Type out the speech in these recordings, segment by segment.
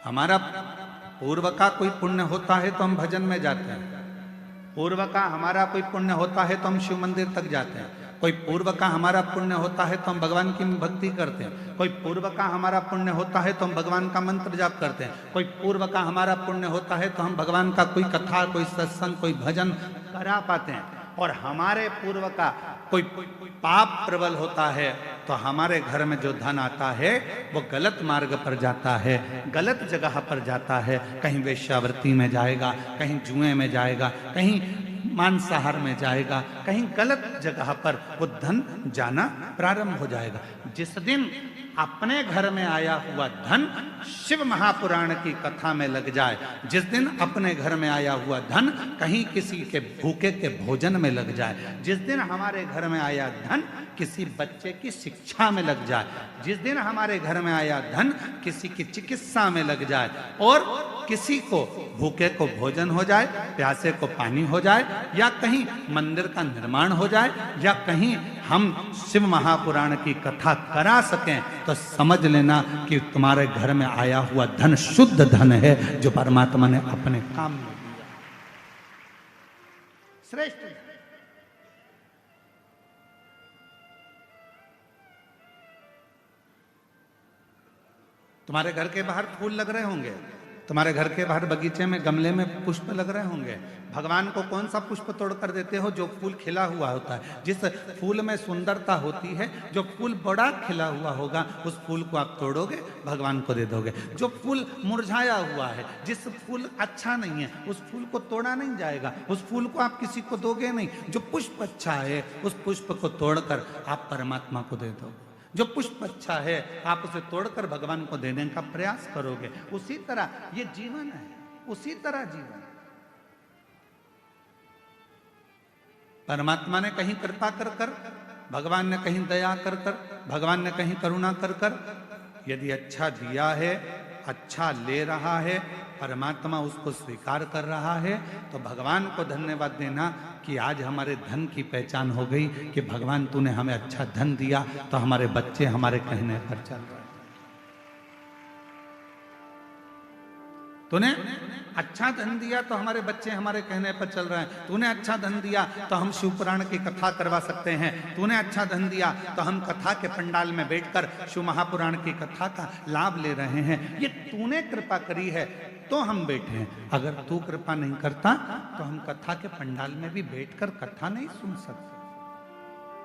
हमारा पूर्व का कोई पुण्य होता है तो हम भजन में जाते हैं, पूर्व का हमारा कोई पुण्य होता है तो हम शिव मंदिर तक जाते हैं, कोई पूर्व का हमारा पुण्य होता है तो हम भगवान की भक्ति करते हैं, कोई पूर्व का हमारा पुण्य होता है तो हम भगवान का मंत्र जाप करते हैं, कोई पूर्व का हमारा पुण्य होता है तो हम भगवान का कोई कथा, कोई सत्संग, कोई भजन करा पाते हैं। और हमारे पूर्व का कोई पाप प्रबल होता है तो हमारे घर में जो धन आता है वो गलत मार्ग पर जाता है, गलत जगह पर जाता है, कहीं वेश्यावृत्ति में जाएगा, कहीं जुए में जाएगा, कहीं मांसाहार में जाएगा, कहीं गलत जगह पर वो धन जाना प्रारंभ हो जाएगा। जिस दिन अपने घर में आया हुआ धन शिव महापुराण की कथा में लग जाए, जिस दिन अपने घर में आया हुआ धन कहीं किसी के भूखे के भोजन में लग जाए, जिस दिन हमारे घर में आया धन किसी बच्चे की शिक्षा में लग जाए, जिस दिन हमारे घर में आया धन किसी की चिकित्सा में लग जाए, और किसी को भूखे को भोजन हो जाए, प्यासे को पानी हो जाए, या कहीं मंदिर का निर्माण हो जाए, या कहीं हम शिव महापुराण की कथा करा सकें, तो समझ लेना कि तुम्हारे घर में आया हुआ धन शुद्ध धन है जो परमात्मा ने अपने काम में दिया। श्रेष्ठ तुम्हारे घर के बाहर फूल लग रहे होंगे, तुम्हारे घर के बाहर बगीचे में गमले में पुष्प लग रहे होंगे। भगवान को कौन सा पुष्प तोड़ कर देते हो? जो फूल खिला हुआ होता है, जिस फूल में सुंदरता होती है, जो फूल बड़ा खिला हुआ होगा उस फूल को आप तोड़ोगे, भगवान को दे दोगे। जो फूल मुरझाया हुआ है, जिस फूल अच्छा नहीं है, उस फूल को तोड़ा नहीं जाएगा, उस फूल को आप किसी को दोगे नहीं। जो पुष्प अच्छा है उस पुष्प को तोड़कर आप परमात्मा को दे दोगे। जो पुष्प अच्छा है आप उसे तोड़कर भगवान को देने का प्रयास करोगे। उसी तरह ये जीवन है, उसी तरह जीवन। परमात्मा ने कहीं कृपा कर कर, भगवान ने कहीं दया कर कर, भगवान ने कहीं करुणा कर कर, यदि अच्छा दिया है, अच्छा ले रहा है, परमात्मा उसको स्वीकार कर रहा है, तो भगवान को धन्यवाद देना कि आज हमारे धन की पहचान हो गई कि भगवान तूने हमें अच्छा धन दिया तो हमारे बच्चे हमारे कहने पर चल रहे हैं। तूने अच्छा धन दिया तो हमारे बच्चे हमारे कहने पर चल रहे हैं। तूने अच्छा धन दिया तो हम शिव पुराण की कथा करवा सकते हैं। तूने अच्छा धन दिया तो हम कथा के पंडाल में बैठकर शिव महापुराण की कथा का लाभ ले रहे हैं। ये तूने कृपा करी है तो हम बैठे हैं। अगर तू कृपा नहीं करता तो हम कथा के पंडाल में भी बैठकर कथा नहीं सुन सकते,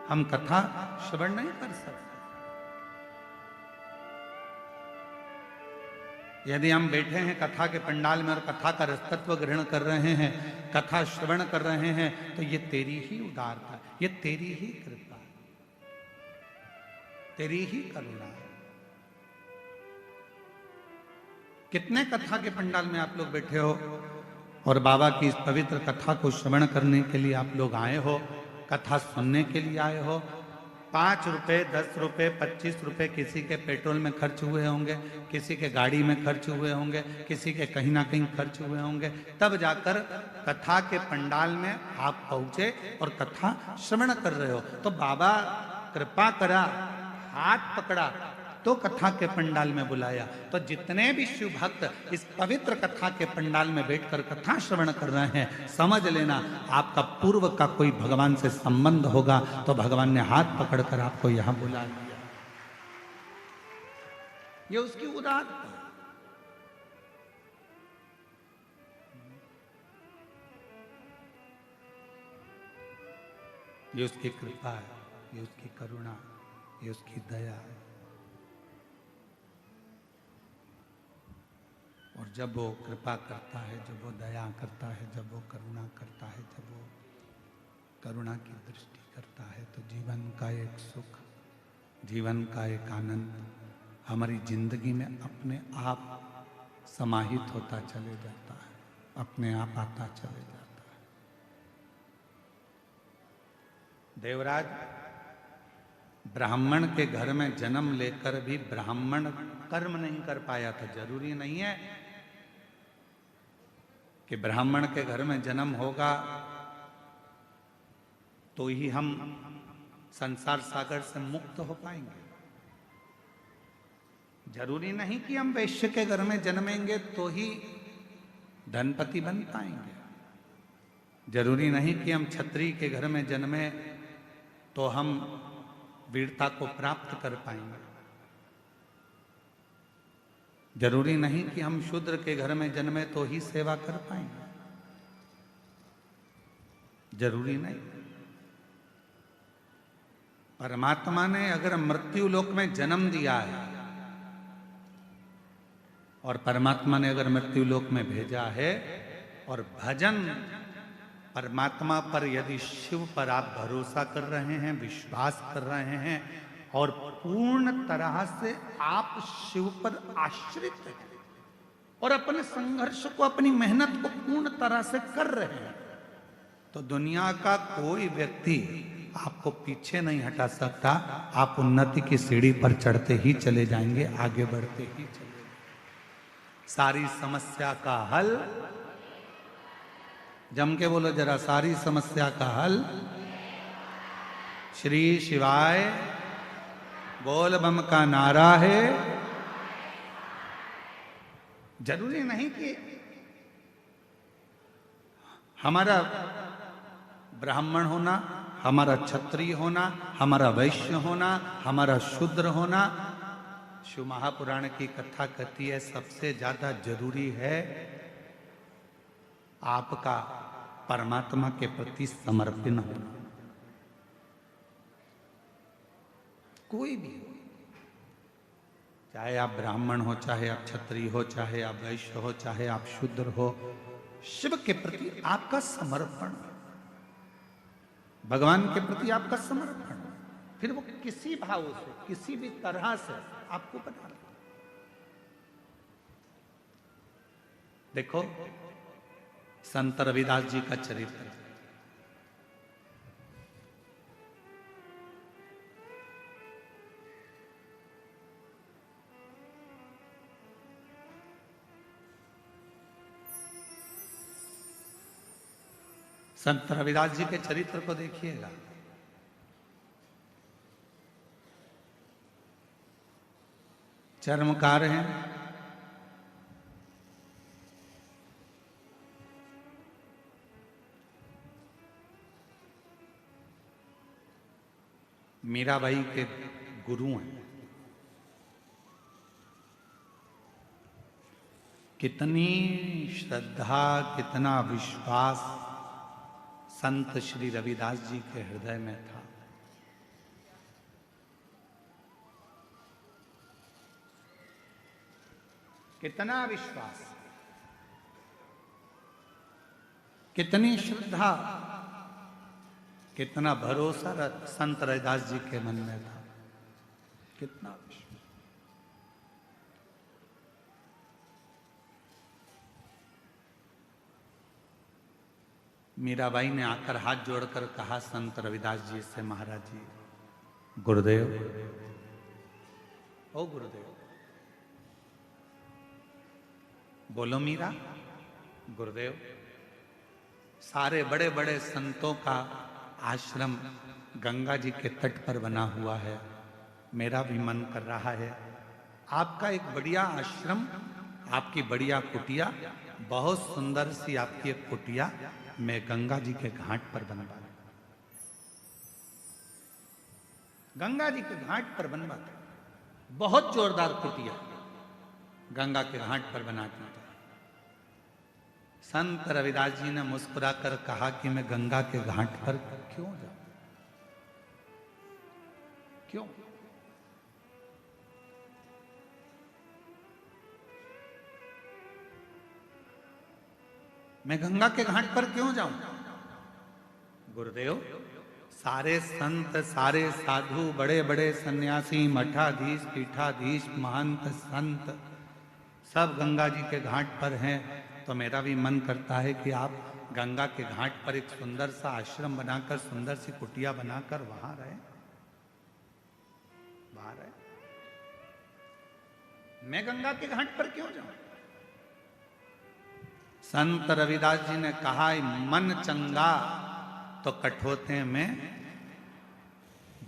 हम कथा श्रवण नहीं कर सकते। यदि हम बैठे हैं कथा के पंडाल में और कथा का रसतत्व ग्रहण कर रहे हैं, कथा श्रवण कर रहे हैं, तो ये तेरी ही उदारता, ये तेरी ही कृपा, तेरी ही करुणा। कितने कथा के पंडाल में आप लोग बैठे हो और बाबा की इस पवित्र कथा को श्रवण करने के लिए आप लोग आए हो, कथा सुनने के लिए आए हो। 5 रुपए, 10 रुपए, 25 रुपए किसी के पेट्रोल में खर्च हुए होंगे, किसी के गाड़ी में खर्च हुए होंगे, किसी के कहीं ना कहीं खर्च हुए होंगे, तब जाकर कथा के पंडाल में आप पहुंचे और कथा श्रवण कर रहे हो। तो बाबा कृपा करा, हाथ पकड़ा तो कथा के पंडाल में बुलाया। तो जितने भी शिव भक्त इस पवित्र कथा के पंडाल में बैठकर कथा श्रवण कर रहे हैं, समझ लेना आपका पूर्व का कोई भगवान से संबंध होगा तो भगवान ने हाथ पकड़कर आपको यहां बुला लिया। ये उसकी उदारता, ये उसकी कृपा है, ये उसकी करुणा, ये उसकी दया है। और जब वो कृपा करता है, जब वो दया करता है, जब वो करुणा करता है, जब वो करुणा की दृष्टि करता है, तो जीवन का एक सुख, जीवन का एक आनंद हमारी जिंदगी में अपने आप समाहित होता चले जाता है, अपने आप आता चले जाता है। देवराज ब्राह्मण के घर में जन्म लेकर भी ब्राह्मण कर्म नहीं कर पाया था। जरूरी नहीं है कि ब्राह्मण के घर में जन्म होगा तो ही हम संसार सागर से मुक्त हो पाएंगे। जरूरी नहीं कि हम वैश्य के घर में जन्मेंगे तो ही धनपति बन पाएंगे। जरूरी नहीं कि हम क्षत्रिय के घर में जन्मे तो हम वीरता को प्राप्त कर पाएंगे। जरूरी नहीं कि हम शूद्र के घर में जन्मे तो ही सेवा कर पाएंगे। जरूरी नहीं। परमात्मा ने अगर मृत्यु लोक में जन्म दिया है और परमात्मा ने अगर मृत्यु लोक में भेजा है और भजन परमात्मा पर यदि शिव पर आप भरोसा कर रहे हैं, विश्वास कर रहे हैं और पूर्ण तरह से आप शिव पर आश्रित हैं और अपने संघर्ष को, अपनी मेहनत को पूर्ण तरह से कर रहे हैं, तो दुनिया का कोई व्यक्ति आपको पीछे नहीं हटा सकता। आप उन्नति की सीढ़ी पर चढ़ते ही चले जाएंगे, आगे बढ़ते ही चले जाएंगे। सारी समस्या का हल, जम के बोलो जरा, सारी समस्या का हल श्री शिवाय बोल बम का नारा है। जरूरी नहीं कि हमारा ब्राह्मण होना, हमारा क्षत्रिय होना, हमारा वैश्य होना, हमारा शूद्र होना। शिव महापुराण की कथा कहती है सबसे ज्यादा जरूरी है आपका परमात्मा के प्रति समर्पण होना। कोई भी हो, चाहे आप ब्राह्मण हो, चाहे आप क्षत्रिय हो, चाहे आप वैश्य हो, चाहे आप शूद्र हो, शिव के प्रति आपका समर्पण, भगवान के प्रति आपका समर्पण, फिर वो किसी भाव से, किसी भी तरह से आपको बना ले। देखो संत रविदास जी का चरित्र, संत रविदास जी के चरित्र को देखिएगा। चर्मकार हैं, मीराबाई के गुरु हैं। कितनी श्रद्धा, कितना विश्वास संत श्री रविदास जी के हृदय में था। कितना विश्वास, कितनी श्रद्धा, कितना भरोसा संत रविदास जी के मन में था। कितना विश्वास। मीराबाई ने आकर हाथ जोड़कर कहा संत रविदास जी से, महाराज जी, गुरुदेव, ओ गुरुदेव, बोलो मीरा। गुरुदेव, सारे बड़े बड़े संतों का आश्रम गंगा जी के तट पर बना हुआ है, मेरा भी मन कर रहा है आपका एक बढ़िया आश्रम, आपकी बढ़िया कुटिया, बहुत सुंदर सी आपकी एक कुटिया मैं गंगा जी के घाट पर बनवा, गंगा जी के घाट पर बनवा, बहुत जोरदार कुटिया गंगा के घाट पर बनाती था। संत रविदास जी ने मुस्कुराकर कहा कि मैं गंगा के घाट पर क्यों जाऊं? क्यों? मैं गंगा के घाट पर क्यों जाऊं? गुरुदेव, सारे संत, सारे साधु, बड़े बड़े सन्यासी, मठाधीश, पीठाधीश, महंत, संत सब गंगा जी के घाट पर हैं, तो मेरा भी मन करता है कि आप गंगा के घाट पर एक सुंदर सा आश्रम बनाकर, सुंदर सी कुटिया बनाकर वहां रहे, वहां रहे। मैं गंगा के घाट पर क्यों जाऊं? संत रविदास जी ने कहा, मन चंगा तो कठोते में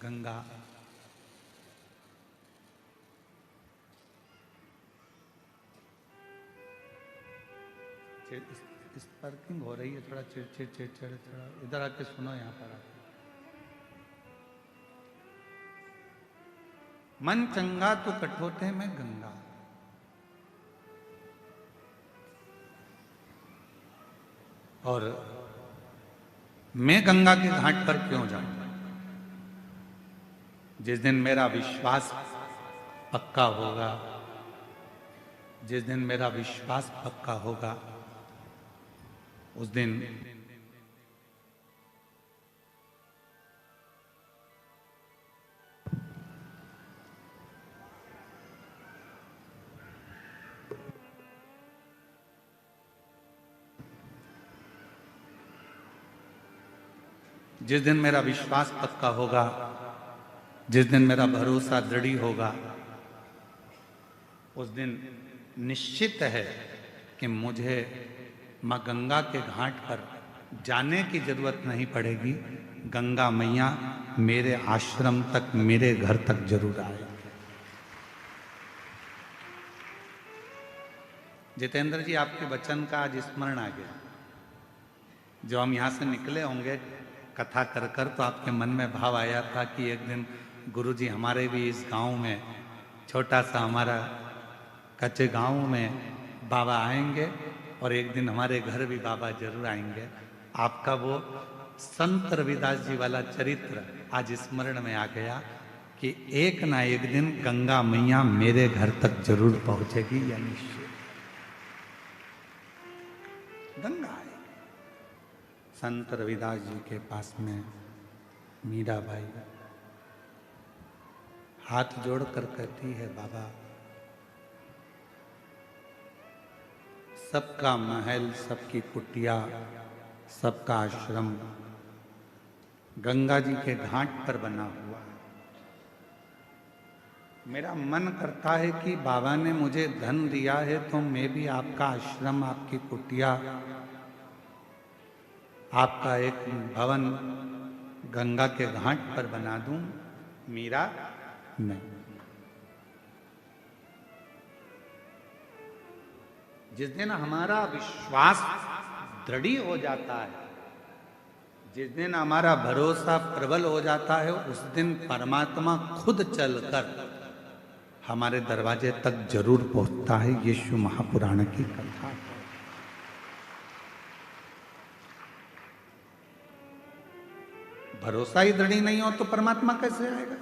गंगा। इस पार्किंग हो रही है, थोड़ा चिड़चिड़ चिड़चिड़, थोड़ा इधर आके सुनो, यहाँ पर आके। मन चंगा तो कठोते में गंगा, और मैं गंगा के घाट पर क्यों जाऊं? जिस दिन मेरा विश्वास पक्का होगा, जिस दिन मेरा विश्वास पक्का होगा, उस दिन जिस दिन मेरा विश्वास पक्का होगा, जिस दिन मेरा भरोसा दृढ़ होगा, उस दिन निश्चित है कि मुझे मां गंगा के घाट पर जाने की जरूरत नहीं पड़ेगी। गंगा मैया मेरे आश्रम तक, मेरे घर तक जरूर आएगी। जितेंद्र जी, आपके वचन का आज स्मरण आ गया। जो हम यहां से निकले होंगे कथा कर कर, तो आपके मन में भाव आया था कि एक दिन गुरु जी हमारे भी इस गांव में, छोटा सा हमारा कच्चे गांव में बाबा आएंगे, और एक दिन हमारे घर भी बाबा जरूर आएंगे। आपका वो संत रविदास जी वाला चरित्र आज स्मरण में आ गया कि एक ना एक दिन गंगा मैया मेरे घर तक जरूर पहुंचेगी, या निश्चित गंगा आएगी। संत रविदास जी के पास में मीराबाई हाथ जोड़कर कहती है, बाबा सबका महल, सबकी कुटिया, सबका आश्रम गंगा जी के घाट पर बना हुआ है। मेरा मन करता है कि बाबा ने मुझे धन दिया है तो मैं भी आपका आश्रम, आपकी कुटिया, आपका एक भवन गंगा के घाट पर बना दूं। मीरा नहीं। जिस दिन हमारा विश्वास दृढ़ हो जाता है, जिस दिन हमारा भरोसा प्रबल हो जाता है, उस दिन परमात्मा खुद चलकर हमारे दरवाजे तक जरूर पहुंचता है। यीशु महापुराण की कथा है। भरोसा ही दृढ़ नहीं हो तो परमात्मा कैसे आएगा?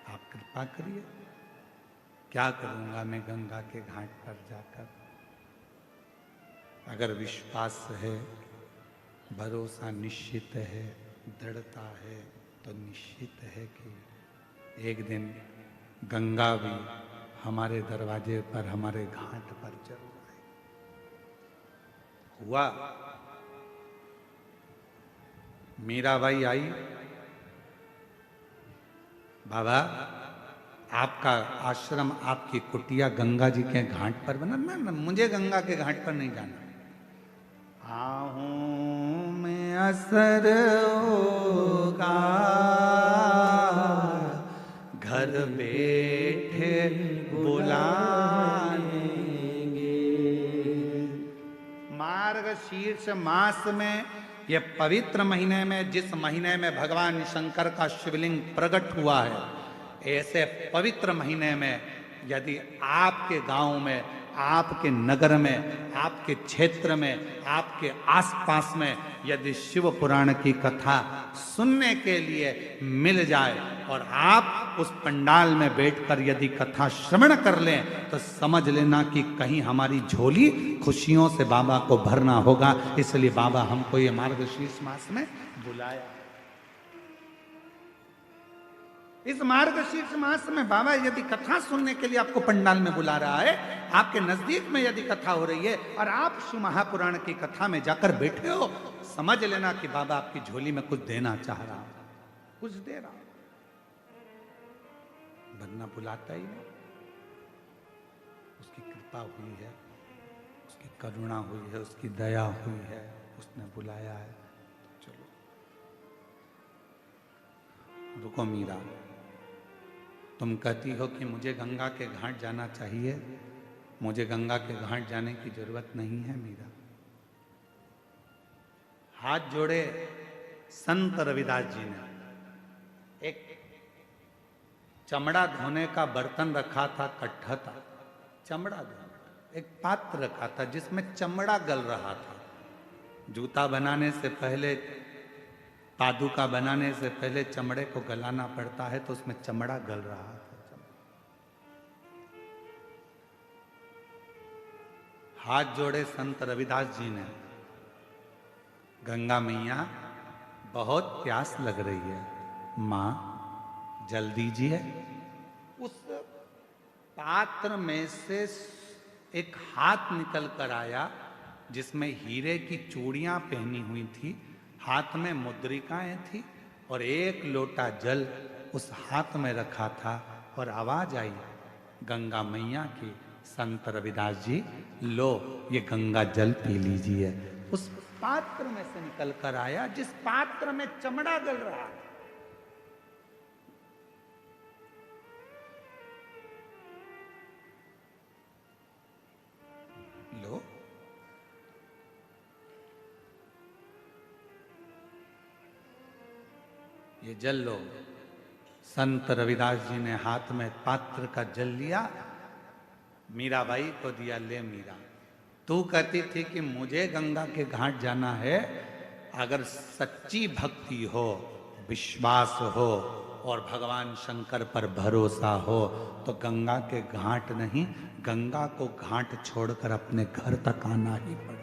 आप कृपा करिए। क्या करूंगा मैं गंगा के घाट पर जाकर? अगर विश्वास है, भरोसा निश्चित है, दृढ़ता है, तो निश्चित है कि एक दिन गंगा भी हमारे दरवाजे पर, हमारे घाट पर जरूर आएगी। हुआ। मीराबाई आई, बाबा आपका आश्रम, आपकी कुटिया गंगा जी के घाट पर बना। ना, मुझे गंगा के घाट पर नहीं जाना। आहूं में असर होगा, घर बैठे बुलाएंगे। मार्गशीर्ष मास में, ये पवित्र महीने में, जिस महीने में भगवान शंकर का शिवलिंग प्रकट हुआ है, ऐसे पवित्र महीने में यदि आपके गांव में, आपके नगर में, आपके क्षेत्र में, आपके आसपास में यदि शिव पुराण की कथा सुनने के लिए मिल जाए और आप उस पंडाल में बैठकर यदि कथा श्रवण कर लें, तो समझ लेना कि कहीं हमारी झोली खुशियों से बाबा को भरना होगा। इसलिए बाबा हमको ये मार्गशीर्ष मास में बुलाया। इस मार्गशीर्ष मास में बाबा यदि कथा सुनने के लिए आपको पंडाल में बुला रहा है, आपके नजदीक में यदि कथा हो रही है और आप शिव महापुराण की कथा में जाकर बैठे हो, समझ लेना कि बाबा आपकी झोली में कुछ देना चाह रहा, कुछ दे रहा, वरना बुलाता ही नहीं। उसकी कृपा हुई है, उसकी करुणा हुई है, उसकी दया हुई है, उसने बुलाया है। चलो रुको मीरा, तुम कहती हो कि मुझे गंगा के घाट जाना चाहिए, मुझे गंगा के घाट जाने की जरूरत नहीं है मीरा। हाथ जोड़े संत रविदास जी ने। एक चमड़ा धोने का बर्तन रखा था, कट्ठा था, चमड़ा धोने, एक पात्र रखा था जिसमें चमड़ा गल रहा था। जूता बनाने से पहले, पादुका बनाने से पहले चमड़े को गलाना पड़ता है, तो उसमें चमड़ा गल रहा था। हाथ जोड़े संत रविदास जी ने, गंगा मैया बहुत प्यास लग रही है, मां जल दीजिए। उस पात्र में से एक हाथ निकल कर आया जिसमें हीरे की चूड़ियां पहनी हुई थी, हाथ में मुद्रिकाएं थी और एक लोटा जल उस हाथ में रखा था। और आवाज आई गंगा मैया की, संत रविदास जी लो ये गंगा जल पी लीजिए। उस पात्र में से निकल कर आया जिस पात्र में चमड़ा गल रहा था। लो, ये जल लो। संत रविदास जी ने हाथ में पात्र का जल लिया, मीराबाई को दिया, ले मीरा, तू कहती थी कि मुझे गंगा के घाट जाना है, अगर सच्ची भक्ति हो, विश्वास हो और भगवान शंकर पर भरोसा हो तो गंगा के घाट नहीं, गंगा को घाट छोड़कर अपने घर तक आना ही पड़ेगा।